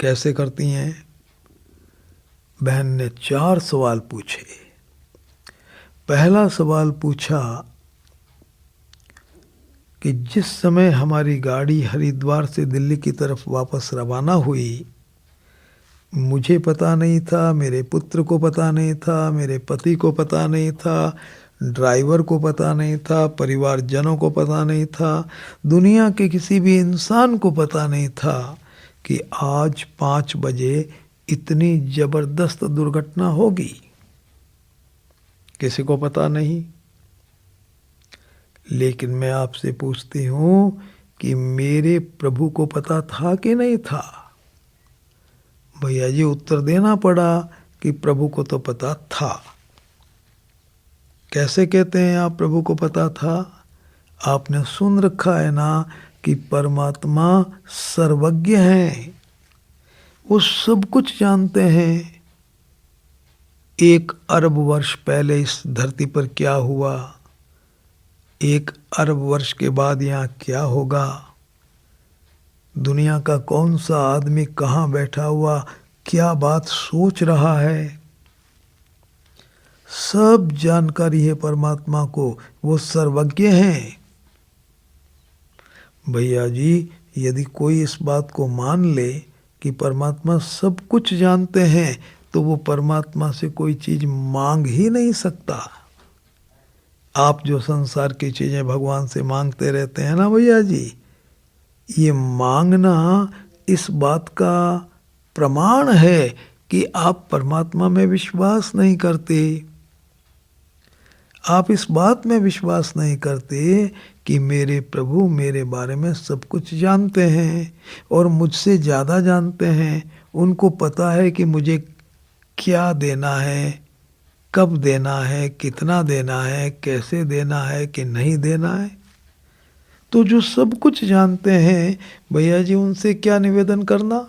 कैसे करती हैं? बहन ने 4 सवाल पूछे। पहला सवाल पूछा कि जिस समय हमारी गाड़ी हरिद्वार से दिल्ली की तरफ वापस रवाना हुई, मुझे पता नहीं था, मेरे पुत्र को पता नहीं था, मेरे पति को पता नहीं था, ड्राइवर को पता नहीं था, परिवारजनों को पता नहीं था, दुनिया के किसी भी इंसान को पता नहीं था कि आज 5 बजे इतनी जबरदस्त दुर्घटना होगी। किसी को पता नहीं। लेकिन मैं आपसे पूछती हूं कि मेरे प्रभु को पता था कि नहीं था? भैया जी उत्तर देना पड़ा कि प्रभु को तो पता था। कैसे कहते हैं आप प्रभु को पता था? आपने सुन रखा है ना कि परमात्मा सर्वज्ञ हैं, वो सब कुछ जानते हैं। 1 अरब वर्ष पहले इस धरती पर क्या हुआ, 1 अरब वर्ष के बाद यहाँ क्या होगा, दुनिया का कौन सा आदमी कहाँ बैठा हुआ क्या बात सोच रहा है, सब जानकारी है परमात्मा को, वो सर्वज्ञ हैं। भैया जी यदि कोई इस बात को मान ले कि परमात्मा सब कुछ जानते हैं, तो वो परमात्मा से कोई चीज मांग ही नहीं सकता। आप जो संसार की चीजें भगवान से मांगते रहते हैं ना भैया जी, ये मांगना इस बात का प्रमाण है कि आप परमात्मा में विश्वास नहीं करते। आप इस बात में विश्वास नहीं करते कि मेरे प्रभु मेरे बारे में सब कुछ जानते हैं और मुझसे ज़्यादा जानते हैं। उनको पता है कि मुझे क्या देना है, कब देना है, कितना देना है, कैसे देना है कि नहीं देना है। तो जो सब कुछ जानते हैं भैया जी, उनसे क्या निवेदन करना।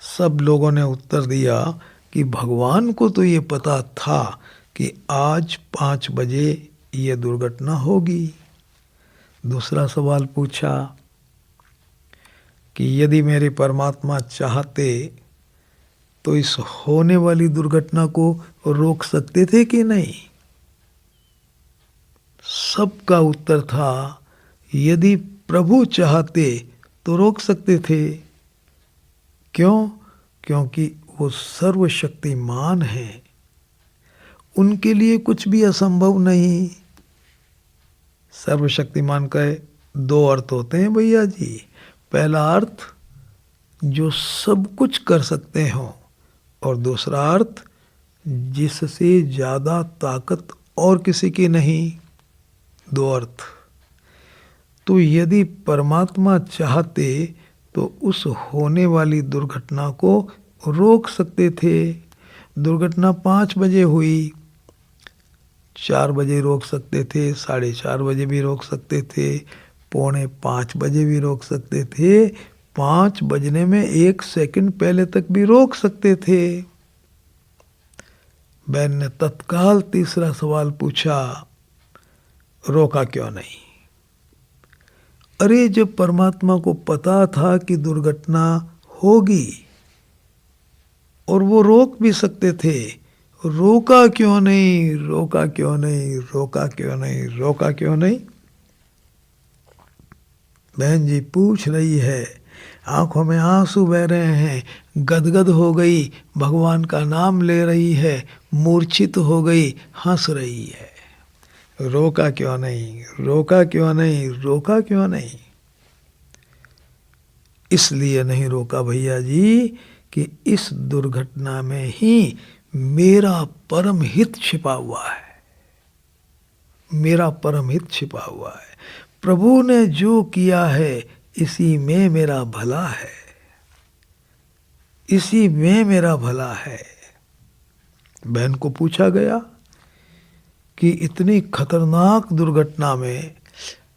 सब लोगों ने उत्तर दिया कि भगवान को तो ये पता था कि आज 5 बजे ये दुर्घटना होगी। दूसरा सवाल पूछा कि यदि मेरे परमात्मा चाहते तो इस होने वाली दुर्घटना को रोक सकते थे कि नहीं। सबका उत्तर था यदि प्रभु चाहते तो रोक सकते थे। क्यों? क्योंकि वो सर्वशक्तिमान है, उनके लिए कुछ भी असंभव नहीं। सर्वशक्तिमान का 2 अर्थ होते हैं भैया जी। पहला अर्थ जो सब कुछ कर सकते हो, और दूसरा अर्थ, जिससे ज़्यादा ताकत और किसी की नहीं। दो अर्थ। तो यदि परमात्मा चाहते तो उस होने वाली दुर्घटना को रोक सकते थे। दुर्घटना 5 बजे हुई, 4 बजे रोक सकते थे, 4:30 बजे भी रोक सकते थे, 4:45 बजे भी रोक सकते थे, 5 बजने में 1 सेकंड पहले तक भी रोक सकते थे। बहन ने तत्काल तीसरा सवाल पूछा, रोका क्यों नहीं? अरे जब परमात्मा को पता था कि दुर्घटना होगी और वो रोक भी सकते थे, रोका क्यों नहीं? रोका क्यों नहीं? रोका क्यों नहीं? रोका क्यों नहीं? बहन जी पूछ रही है, आंखों में आंसू बह रहे हैं, गदगद हो गई, भगवान का नाम ले रही है, मूर्छित हो गई, हंस रही है। रोका क्यों नहीं? रोका क्यों नहीं? रोका क्यों नहीं? इसलिए नहीं रोका भैया जी कि इस दुर्घटना में ही मेरा परम हित छिपा हुआ है। मेरा परम हित छिपा हुआ है। प्रभु ने जो किया है इसी में मेरा भला है, इसी में मेरा भला है। बहन को पूछा गया कि इतनी खतरनाक दुर्घटना में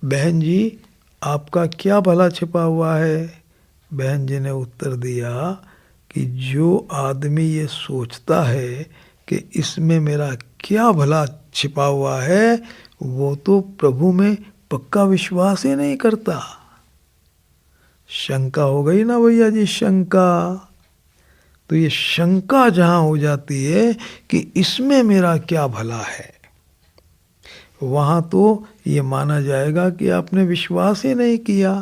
बहन जी आपका क्या भला छिपा हुआ है? बहन जी ने उत्तर दिया कि जो आदमी ये सोचता है कि इसमें मेरा क्या भला छिपा हुआ है, वो तो प्रभु में पक्का विश्वास ही नहीं करता। शंका हो गई ना भैया जी, शंका। तो ये शंका जहां हो जाती है कि इसमें मेरा क्या भला है, वहां तो ये माना जाएगा कि आपने विश्वास ही नहीं किया।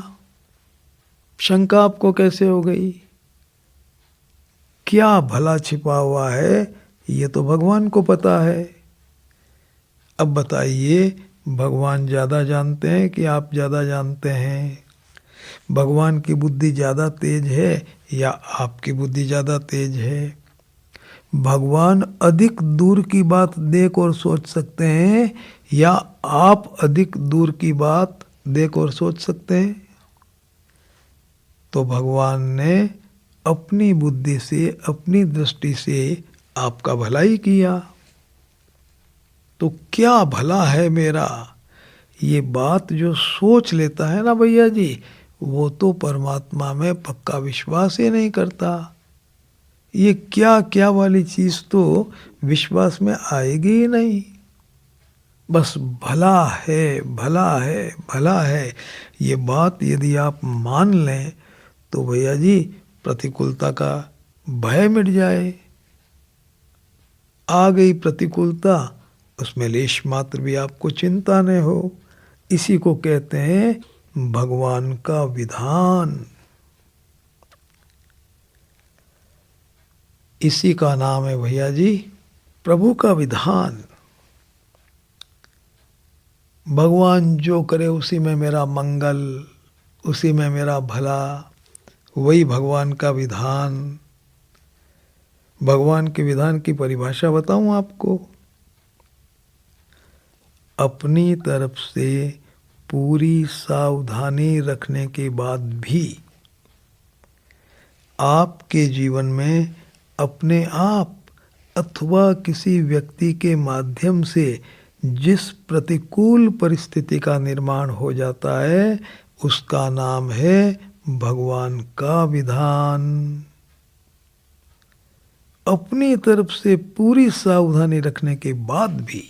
शंका आपको कैसे हो गई? क्या भला छिपा हुआ है ये तो भगवान को पता है। अब बताइए, भगवान ज़्यादा जानते हैं कि आप ज़्यादा जानते हैं? भगवान की बुद्धि ज़्यादा तेज है या आपकी बुद्धि ज़्यादा तेज है? भगवान अधिक दूर की बात देख और सोच सकते हैं या आप अधिक दूर की बात देख और सोच सकते हैं? तो भगवान ने अपनी बुद्धि से, अपनी दृष्टि से आपका भला ही किया। तो क्या भला है मेरा, ये बात जो सोच लेता है ना भैया जी, वो तो परमात्मा में पक्का विश्वास ही नहीं करता। ये क्या क्या वाली चीज़ तो विश्वास में आएगी ही नहीं। बस भला है, भला है, भला है, ये बात यदि आप मान लें तो भैया जी प्रतिकूलता का भय मिट जाए। आ गई प्रतिकूलता, उसमें लेश मात्र भी आपको चिंता न हो। इसी को कहते हैं भगवान का विधान। इसी का नाम है भैया जी प्रभु का विधान। भगवान जो करे उसी में मेरा मंगल, उसी में मेरा भला, वही भगवान का विधान। भगवान के विधान की परिभाषा बताऊं आपको? अपनी तरफ से पूरी सावधानी रखने के बाद भी आपके जीवन में अपने आप अथवा किसी व्यक्ति के माध्यम से जिस प्रतिकूल परिस्थिति का निर्माण हो जाता है, उसका नाम है भगवान का विधान। अपनी तरफ से पूरी सावधानी रखने के बाद भी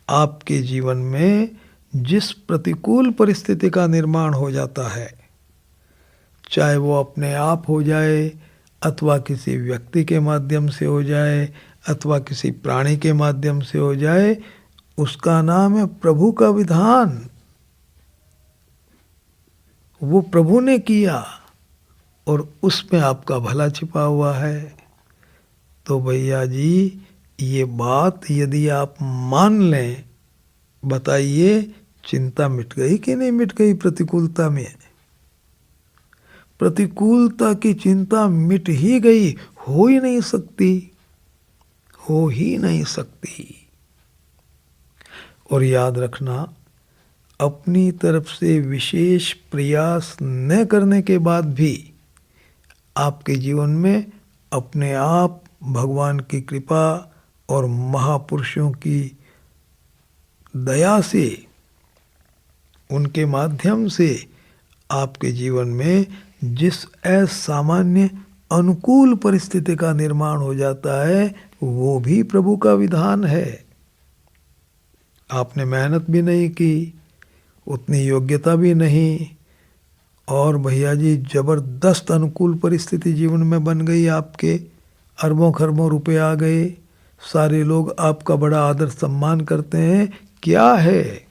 आपके जीवन में जिस प्रतिकूल परिस्थिति का निर्माण हो जाता है, चाहे वो अपने आप हो जाए अथवा किसी व्यक्ति के माध्यम से हो जाए अथवा किसी प्राणी के माध्यम से हो जाए, उसका नाम है प्रभु का विधान। वो प्रभु ने किया और उसमें आपका भला छिपा हुआ है। तो भैया जी ये बात यदि आप मान लें, बताइए चिंता मिट गई कि नहीं मिट गई प्रतिकूलता में? प्रतिकूलता की चिंता मिट ही गई, हो ही नहीं सकती, हो ही नहीं सकती। और याद रखना, अपनी तरफ से विशेष प्रयास न करने के बाद भी आपके जीवन में अपने आप भगवान की कृपा और महापुरुषों की दया से, उनके माध्यम से आपके जीवन में जिस असामान्य अनुकूल परिस्थिति का निर्माण हो जाता है, वो भी प्रभु का विधान है। आपने मेहनत भी नहीं की, उतनी योग्यता भी नहीं, और भैया जी जबरदस्त अनुकूल परिस्थिति जीवन में बन गई आपके, अरबों खरबों रुपए आ गए, सारे लोग आपका बड़ा आदर सम्मान करते हैं। क्या है?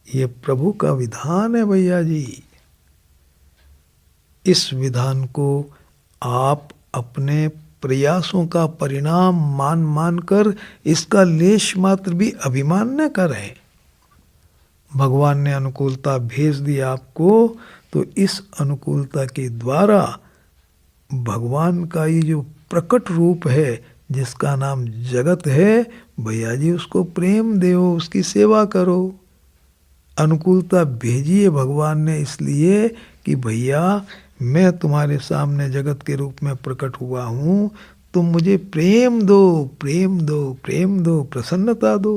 ये प्रभु का विधान है भैया जी। इस विधान को आप अपने प्रयासों का परिणाम मान मान कर इसका लेश मात्र भी अभिमान न करें। भगवान ने अनुकूलता भेज दी आपको, तो इस अनुकूलता के द्वारा भगवान का ये जो प्रकट रूप है, जिसका नाम जगत है, भैया जी उसको प्रेम दो, उसकी सेवा करो। अनुकूलता भेजिए भगवान ने इसलिए कि भैया मैं तुम्हारे सामने जगत के रूप में प्रकट हुआ हूँ, तुम मुझे प्रेम दो, प्रेम दो, प्रेम दो, प्रसन्नता दो।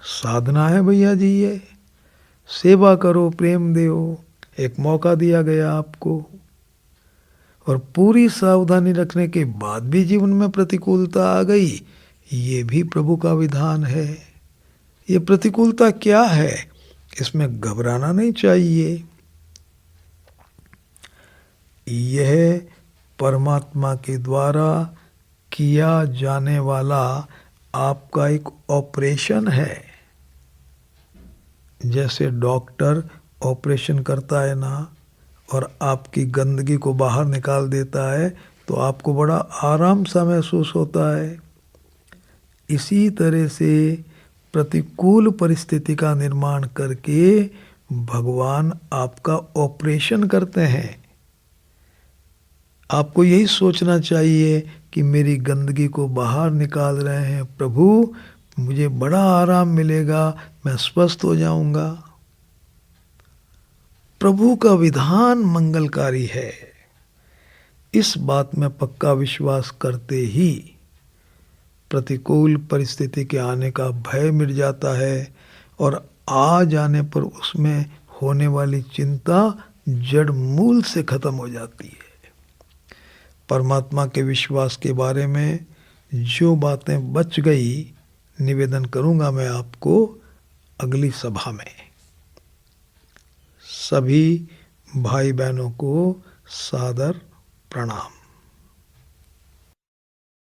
साधना है भैया जी ये, सेवा करो, प्रेम दो। एक मौका दिया गया आपको, और पूरी सावधानी रखने के बाद भी जीवन में प्रतिकूलता आ गई, ये भी प्रभु का विधान है। ये प्रतिकूलता क्या है, इसमें घबराना नहीं चाहिए। यह परमात्मा के द्वारा किया जाने वाला आपका एक ऑपरेशन है। जैसे डॉक्टर ऑपरेशन करता है ना, और आपकी गंदगी को बाहर निकाल देता है, तो आपको बड़ा आराम सा महसूस होता है। इसी तरह से प्रतिकूल परिस्थिति का निर्माण करके भगवान आपका ऑपरेशन करते हैं। आपको यही सोचना चाहिए कि मेरी गंदगी को बाहर निकाल रहे हैं प्रभु, मुझे बड़ा आराम मिलेगा, मैं स्वस्थ हो जाऊंगा। प्रभु का विधान मंगलकारी है, इस बात में पक्का विश्वास करते ही प्रतिकूल परिस्थिति के आने का भय मिट जाता है, और आ जाने पर उसमें होने वाली चिंता जड़ मूल से खत्म हो जाती है। परमात्मा के विश्वास के बारे में जो बातें बच गई, निवेदन करूंगा मैं आपको अगली सभा में। सभी भाई बहनों को सादर प्रणाम।